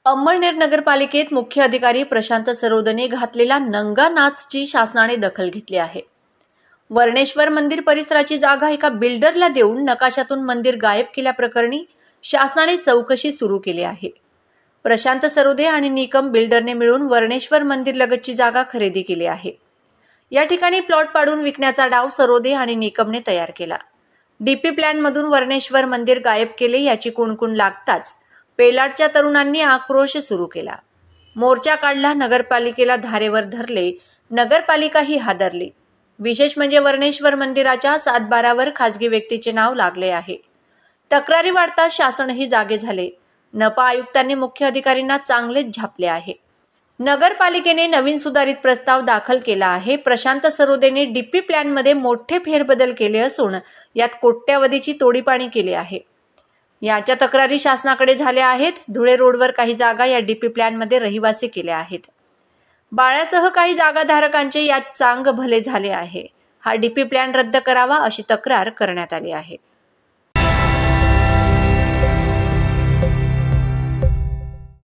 अंमळनेर नगरपालिकेत मुख्य अधिकारी प्रशांत सरोदेने घातलेला नंगा नाचची शासनाने दखल घेतली आहे। वर्णेश्वर मंदिर परिसराची जागा एका बिल्डरला देऊन नकाशातून मंदिर गायब केल्याप्रकरणी शासनाने चौकशी सुरू केली आहे। प्रशांत सरोदे आणि निकम बिल्डरने मिळून वर्णेश्वर मंदिर लगतची जागा खरेदी केली आहे। या ठिकाणी प्लॉट पाडून विकण्याचा डाव सरोदे आणि निकमने तयार केला। डीपी प्लॅनमधून वर्णेश्वर मंदिर गायब केले याची कुणकुण लागताच पेलाटच्या तरुणांनी आक्रोश सुरू केला। मोर्चा काढला, नगरपालिकेला धारेवर धरले, नगरपालिकाही हादरली। विशेष म्हणजे वर्णेश्वर मंदिराच्या 7/12वर खासगी व्यक्तीचे नाव लागले आहे। तक्रारी वाढताच शासनही जागे झाले। नपा आयुक्तांनी मुख्य अधिकाऱ्यांना चांगलेच झापले आहे। नगरपालिकेने नवीन सुधारित प्रस्ताव दाखल केला आहे। प्रशांत सरोदेने डीपी प्लॅनमध्ये मोठे फेरबदल केले असून यात कोट्यावधीची तोडीपाणी केली आहे। याच्या तक्रारी शासनाकडे झाल्या आहेत। धुळे रोडवर काही जागा या डीपी प्लॅनमध्ये रहिवासी केल्या आहेत। बाळ्यासह काही जागाधारकांचे यात चांग भले झाले आहे। हा डीपी प्लॅन रद्द करावा अशी तक्रार करण्यात आली आहे।